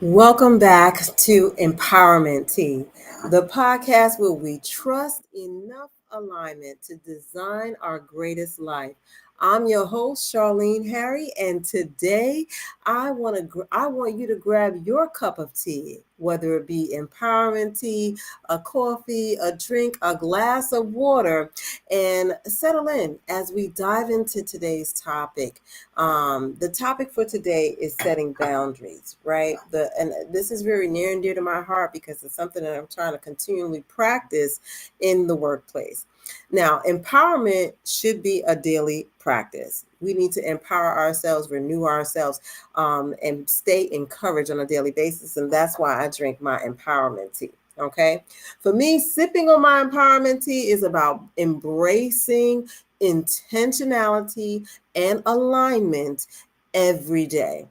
Welcome back to Empowerment Tea, the podcast where we trust enough alignment to design our greatest life. I'm your host, Charlene Harry, and today I want you to grab your cup of tea, whether it be empowerment tea, a coffee, a drink, a glass of water, and settle in as we dive into today's topic. The topic for today is setting boundaries, right? And this is very near and dear to my heart because it's something that I'm trying to continually practice in the workplace. Now, empowerment should be a daily practice. We need to empower ourselves, renew ourselves, and stay encouraged on a daily basis. And that's why I drink my empowerment tea. Okay. For me, sipping on my empowerment tea is about embracing intentionality and alignment every day.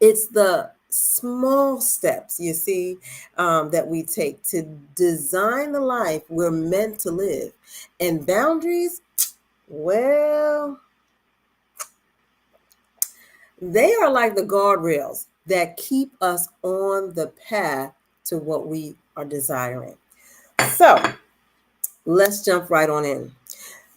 It's the small steps, you see, that we take to design the life we're meant to live. And boundaries, well, they are like the guardrails that keep us on the path to what we are desiring. So let's jump right on in.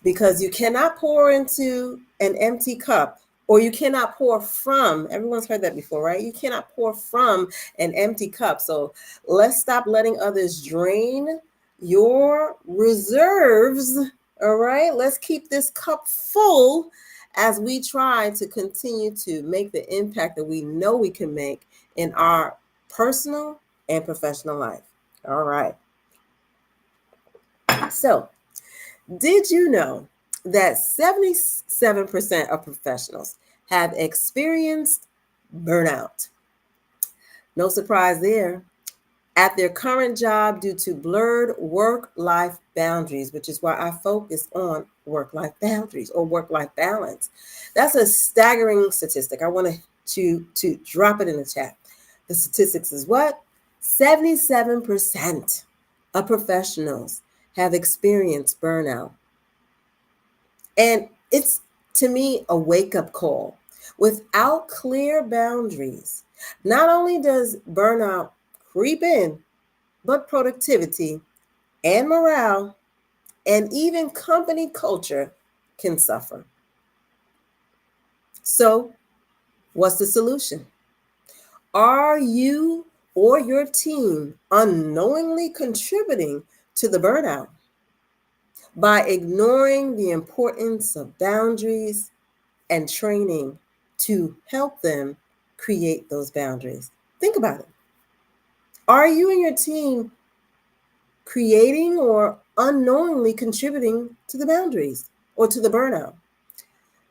Because you cannot pour into an empty cup, or you cannot pour from, everyone's heard that before, right? You cannot pour from an empty cup. So let's stop letting others drain your reserves. All right, let's keep this cup full as we try to continue to make the impact that we know we can make in our personal and professional life. All right. So, did you know that 77% of professionals have experienced burnout? No surprise there. At their current job due to blurred work-life boundaries, which is why I focus on work-life boundaries or work-life balance. That's a staggering statistic. I want to drop it in the chat. The statistics is what? 77% of professionals have experienced burnout. And it's, to me, a wake-up call. Without clear boundaries, not only does burnout creep in, but productivity and morale and even company culture can suffer. So, what's the solution? Are you or your team unknowingly contributing to the burnout by ignoring the importance of boundaries and training to help them create those boundaries? Think about it. Are you and your team creating or unknowingly contributing to the boundaries or to the burnout?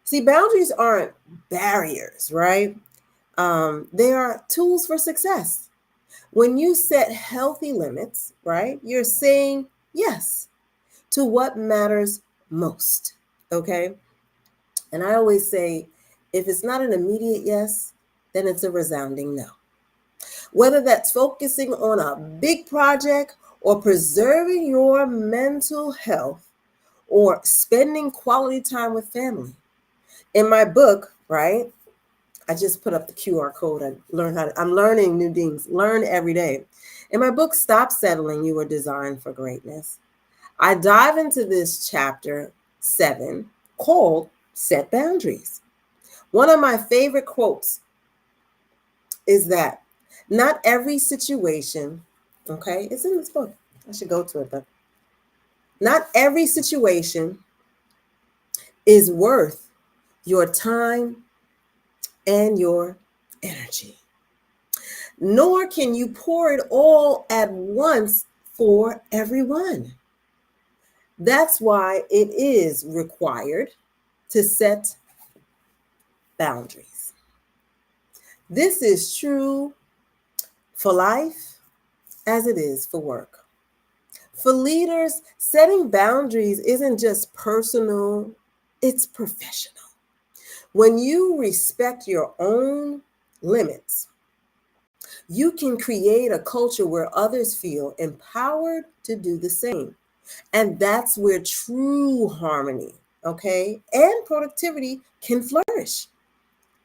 See, boundaries aren't barriers, right? They are tools for success. When you set healthy limits, right, you're saying yes to what matters most, okay? And I always say, if it's not an immediate yes, then it's a resounding no. Whether that's focusing on a big project or preserving your mental health or spending quality time with family. In my book, right, I just put up the QR code. I'm learning new things, learn every day. In my book, Stop Settling, You Were Designed for Greatness, I dive into this chapter 7 called Set Boundaries. One of my favorite quotes is that not every situation, okay, it's in this book. I should go to it, but not every situation is worth your time and your energy. Nor can you pour it all at once for everyone. That's why it is required to set boundaries. This is true for life as it is for work. For leaders, setting boundaries isn't just personal, it's professional. When you respect your own limits, you can create a culture where others feel empowered to do the same. And that's where true harmony, okay, and productivity can flourish.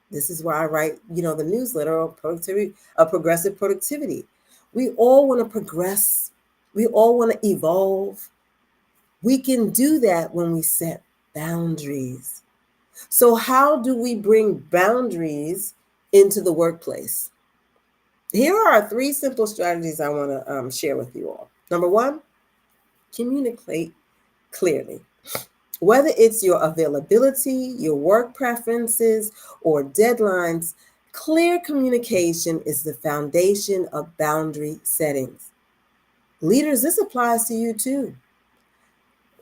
This is why I write, the newsletter of productivity, of progressive productivity. We all want to progress. We all want to evolve. We can do that when we set boundaries. So, how do we bring boundaries into the workplace? Here are three simple strategies I want to share with you all. Number one, communicate clearly. Whether it's your availability, your work preferences, or deadlines, clear communication is the foundation of boundary settings. Leaders, this applies to you too.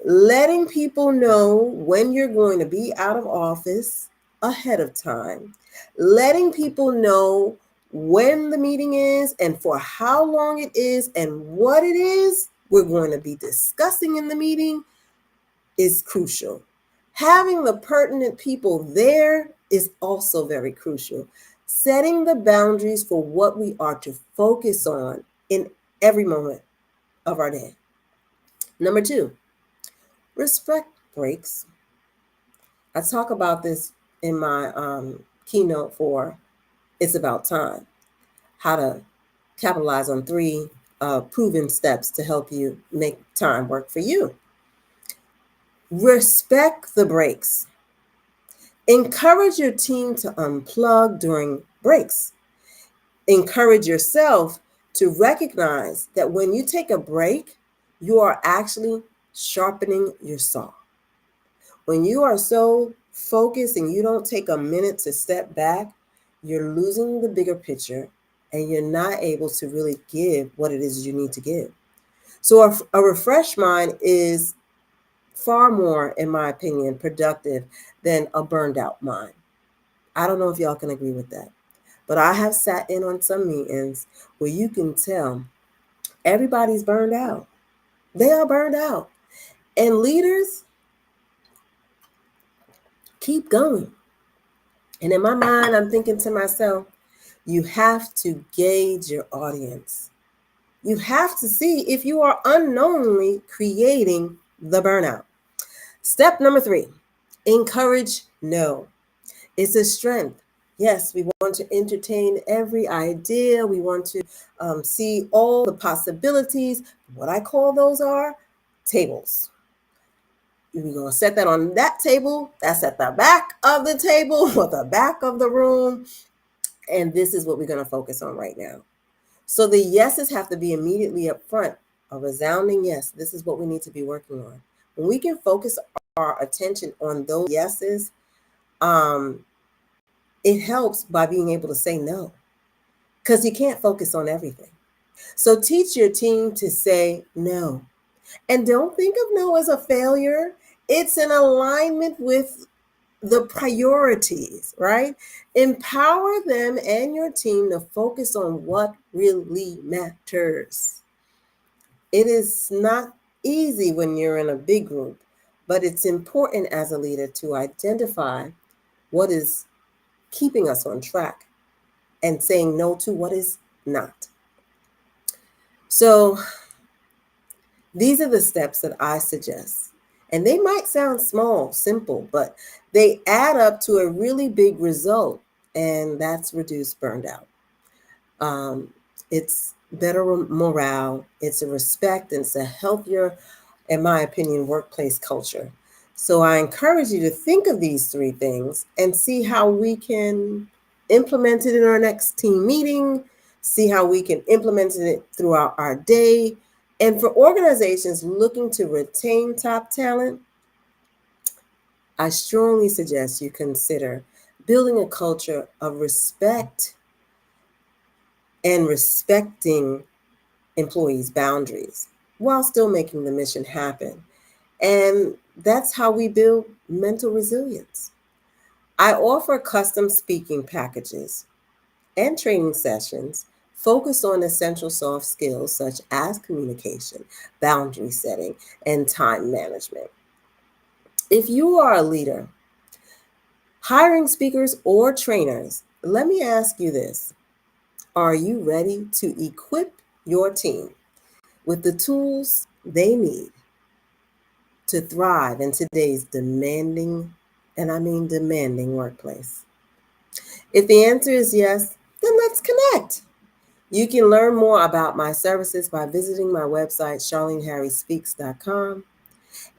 Letting people know when you're going to be out of office ahead of time, letting people know when the meeting is and for how long it is and what it is we're going to be discussing in the meeting is crucial. Having the pertinent people there is also very crucial. Setting the boundaries for what we are to focus on in every moment of our day. Number two, respect breaks. I talk about this in my keynote for It's About Time, how to capitalize on three proven steps to help you make time work for you. Respect the breaks. Encourage your team to unplug during breaks. Encourage yourself to recognize that when you take a break, you are actually sharpening your saw. When you are so focused and you don't take a minute to step back, you're losing the bigger picture and you're not able to really give what it is you need to give. So a refreshed mind is far more, in my opinion, productive than a burned out mind. I don't know if y'all can agree with that, but I have sat in on some meetings where you can tell everybody's burned out. They are burned out. And leaders, keep going. And in my mind, I'm thinking to myself, you have to gauge your audience. You have to see if you are unknowingly creating the burnout. Step number three, encourage no. It's a strength. Yes, we want to entertain every idea. We want to see all the possibilities. What I call those are tables. We're going to set that on that table. That's at the back of the table or the back of the room. And this is what we're going to focus on right now. So the yeses have to be immediately up front. A resounding yes. This is what we need to be working on. When we can focus our attention on those yeses, it helps by being able to say no, because you can't focus on everything. So teach your team to say no. And don't think of no as a failure. It's an alignment with the priorities, right? Empower them and your team to focus on what really matters. It is not easy when you're in a big group, but it's important as a leader to identify what is keeping us on track and saying no to what is not. So these are the steps that I suggest. And they might sound small, simple, but they add up to a really big result, and that's reduced burnout. It's better morale, it's a respect, and it's a healthier, in my opinion, workplace culture. So I encourage you to think of these three things and see how we can implement it in our next team meeting, see how we can implement it throughout our day. And for organizations looking to retain top talent, I strongly suggest you consider building a culture of respect and respecting employees' boundaries while still making the mission happen. And that's how we build mental resilience. I offer custom speaking packages and training sessions focused on essential soft skills such as communication, boundary setting, and time management. If you are a leader, hiring speakers or trainers, let me ask you this. Are you ready to equip your team with the tools they need to thrive in today's demanding, and I mean demanding, workplace? If the answer is yes, then let's connect. You can learn more about my services by visiting my website, charleneharryspeaks.com.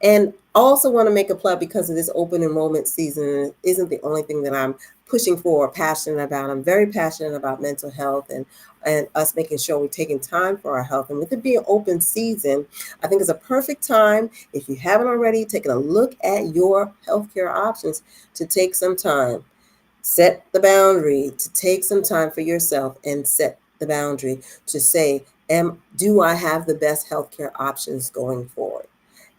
And also want to make a plug because of this open enrollment season. It isn't the only thing that I'm pushing for or passionate about. I'm very passionate about mental health and us making sure we're taking time for our health. And with it being open season, I think it's a perfect time, if you haven't already, taken a look at your healthcare options to take some time. Set the boundary to take some time for yourself and set the boundary to say, do I have the best healthcare options going forward?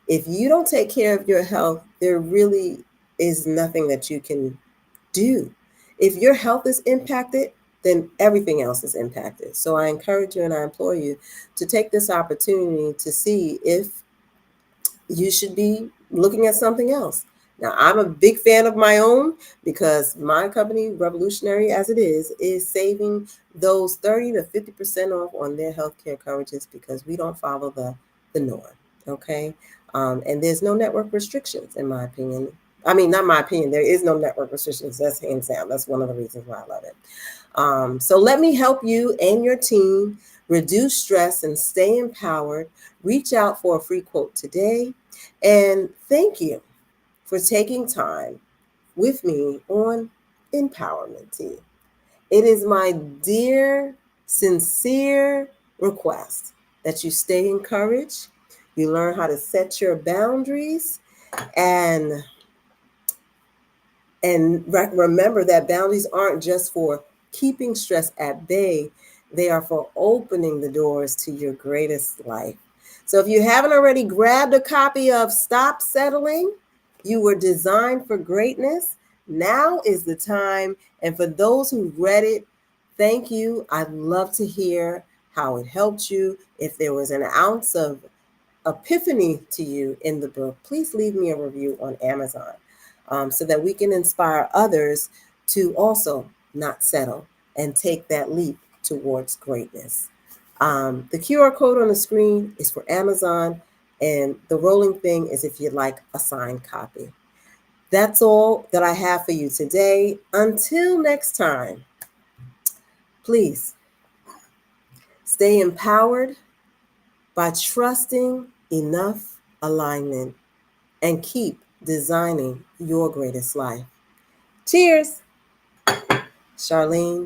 If you don't take care of your health, there really is nothing that you can do. If your health is impacted, then everything else is impacted. So I encourage you and I implore you to take this opportunity to see if you should be looking at something else. Now, I'm a big fan of my own because my company, revolutionary as it is saving those 30 to 50% off on their healthcare coverages because we don't follow the norm. Okay. And there's no network restrictions, in my opinion. I mean, not my opinion, there is no network restrictions. That's hands down. That's one of the reasons why I love it. So let me help you and your team reduce stress and stay empowered. Reach out for a free quote today. And thank you for taking time with me on Empowerment Tea. It is my dear, sincere request that you stay encouraged, you learn how to set your boundaries, and remember that boundaries aren't just for keeping stress at bay, they are for opening the doors to your greatest life. So if you haven't already grabbed a copy of Stop Settling, You Were Designed for Greatness, now is the time. And for those who read it, thank you. I'd love to hear how it helped you. If there was an ounce of epiphany to you in the book, please leave me a review on Amazon so that we can inspire others to also not settle and take that leap towards greatness. The QR code on the screen is for Amazon, and the rolling thing is if you'd like a signed copy. That's all that I have for you today. Until next time, please stay empowered by trusting enough alignment and keep designing your greatest life. Cheers, Charlene.